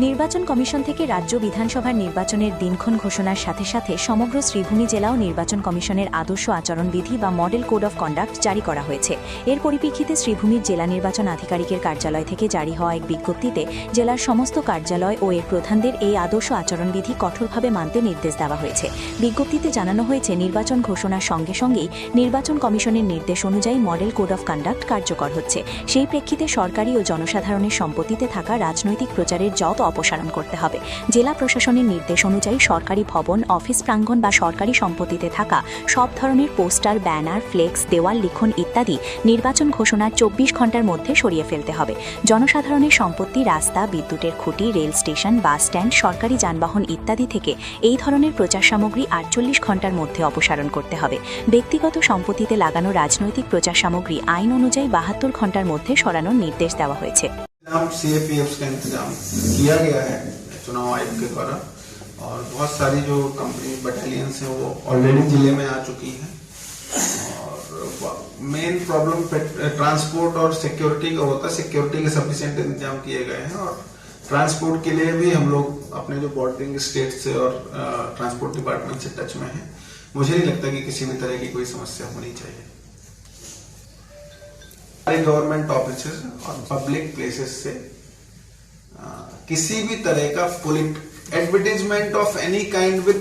নির্বাচন কমিশন থেকে রাজ্য বিধানসভার নির্বাচনের দিনক্ষণ ঘোষণার সাথে সাথে সমগ্র শ্রীভূমি জেলাও নির্বাচন কমিশনের আদর্শ আচরণবিধি বা মডেল কোড অফ কন্ডাক্ট জারি করা হয়েছে। এর পরিপ্রেক্ষিতে শ্রীভূমির জেলা নির্বাচন আধিকারিকের কার্যালয় থেকে জারি হওয়া এক বিজ্ঞপ্তিতে জেলার সমস্ত কার্যালয় ও এর প্রধানদের এই আদর্শ আচরণবিধি কঠোরভাবে মানতে নির্দেশ দেওয়া হয়েছে। বিজ্ঞপ্তিতে জানানো হয়েছে, নির্বাচন ঘোষণার সঙ্গে সঙ্গেই নির্বাচন কমিশনের নির্দেশ অনুযায়ী মডেল কোড অফ কন্ডাক্ট কার্যকর হচ্ছে। সেই প্রেক্ষিতে সরকারি ও জনসাধারণের সম্পত্তিতে থাকা রাজনৈতিক প্রচারের যত অপসারণ করতে হবে। জেলা প্রশাসনের নির্দেশ অনুযায়ী সরকারি ভবন, অফিস প্রাঙ্গণ বা সরকারি সম্পত্তিতে থাকা সব ধরনের পোস্টার, ব্যানার, ফ্লেক্স, দেওয়াল লিখন ইত্যাদি নির্বাচন ঘোষণার 24 ঘণ্টার মধ্যে সরিয়ে ফেলতে হবে। জনসাধারণের সম্পত্তি, রাস্তা, বিদ্যুতের খুঁটি, রেল স্টেশন, বাস স্ট্যান্ড, সরকারি যানবাহন ইত্যাদি থেকে এই ধরনের প্রচার সামগ্রী 48 ঘণ্টার মধ্যে অপসারণ করতে হবে। ব্যক্তিগত সম্পত্তিতে লাগানো রাজনৈতিক প্রচার সামগ্রী আইন অনুযায়ী 72 ঘণ্টার মধ্যে सराনোর निर्देश देवा হয়েছে। सीएपीएफ का इंतजाम किया गया है चुनाव आयोग के द्वारा और बहुत सारी जो कंपनी बटालियंस हैं वो ऑलरेडी जिले में आ चुकी हैं और मेन प्रॉब्लम ट्रांसपोर्ट और सिक्योरिटी का होता है। सिक्योरिटी के सफिशिएंट इंतजाम किए गए हैं और ट्रांसपोर्ट के लिए भी हम लोग अपने जो बॉर्डरिंग स्टेट से और ट्रांसपोर्ट डिपार्टमेंट से टच में हैं। मुझे नहीं लगता कि किसी भी तरह की कोई समस्या होनी चाहिए। गवर्नमेंट ऑफिसेस और पब्लिक प्लेसेस से किसी भी तरह का advertisement of any kind with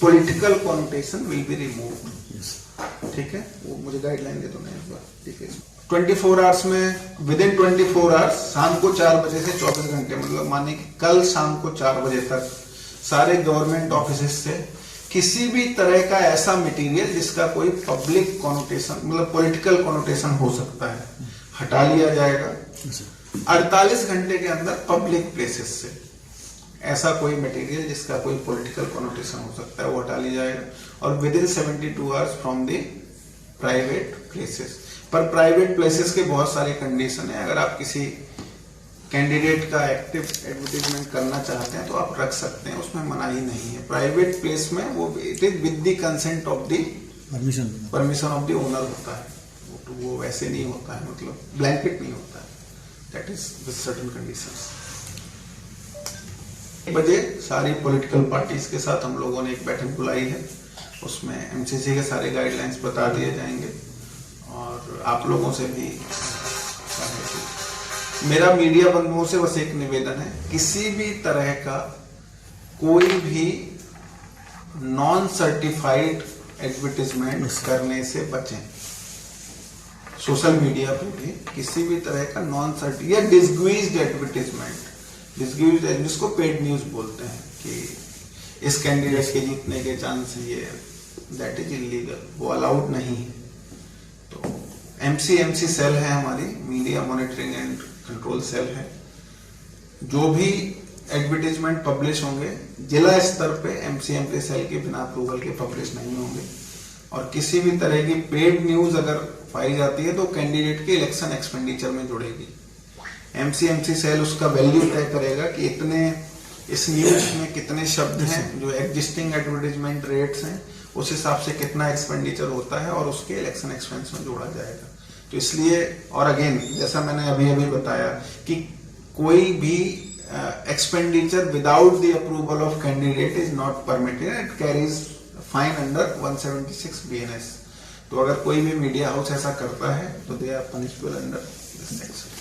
political connotation will be removed. ठीक है, वो मुझे गाइडलाइन दे दो ना एक बार। ठीक है, 24 आवर्स में विद इन 24 आवर्स शाम को 4 बजे से 24 घंटे, मतलब माने कि कल शाम को 4 बजे तक सारे गवर्नमेंट ऑफिसेस से किसी भी तरह का ऐसा मटेरियल जिसका कोई पब्लिक कॉनोटेशन मतलब पॉलिटिकल कॉनोटेशन हो सकता है हटा लिया जाएगा। 48 घंटे के अंदर पब्लिक प्लेसेस से ऐसा कोई मटेरियल जिसका कोई पॉलिटिकल कॉनोटेशन हो सकता है वो हटा लिया जाएगा और with in 72 hours from the private places. पर प्राइवेट प्लेसेस के बहुत सारे कंडीशन है। अगर आप किसी कैंडिडेट का एक्टिव एडवर्टाइजमेंट करना चाहते हैं तो आप रख सकते हैं, उसमें मनाही नहीं है। प्राइवेट प्लेस में वो it is with the consent of the permission of the owner होता है, वो वैसे नहीं होता है, मतलब ब्लैंकेट नहीं होता है, that is with certain conditions. 1 बजे सारी पॉलिटिकल पार्टीज के साथ हम लोगों ने एक बैठक बुलाई है, उसमें एमसीसी के सारे गाइडलाइंस बता दिए जाएंगे और आप लोगों से भी मेरा मीडिया बंधुओं से बस एक निवेदन है, किसी भी तरह का कोई भी नॉन सर्टिफाइड एडवर्टाइजमेंट करने से बचें। सोशल मीडिया पे भी किसी भी तरह का नॉन सर्टिफाइड या डिसग्यूज्ड एडवर्टाइजमेंट, डिसग्यूज्ड जिसको पेड न्यूज बोलते हैं कि इस कैंडिडेट के जीतने के चांस है, ये दैट इज इलीगल, वो अलाउड नहीं है। तो एमसी सेल है हमारी, media monitoring and control cell है। जो भी एडवर्टाइजमेंट पब्लिश होंगे जिला स्तर पे एमसी सेल के बिना अप्रूवल के पब्लिश नहीं होंगे और किसी भी तरह की पेड न्यूज अगर पाई जाती है तो कैंडिडेट के इलेक्शन एक्सपेंडिचर में जुड़ेगी। एमसी सेल उसका वैल्यू तय करेगा कि इतने इस न्यूज में कितने शब्द हैं, जो एग्जिस्टिंग एडवर्टाइजमेंट रेट्स हैं उस हिसाब से कितना एक्सपेंडिचर होता है और उसके इलेक्शन एक्सपेंस में जोड़ा जाएगा। तो इसलिए और अगेन जैसा मैंने अभी बताया कि कोई भी expenditure without the approval of candidate is not permitted, it carries fine under 176 BNS। तो अगर कोई भी मीडिया हाउस ऐसा करता है तो they are punishable under this section.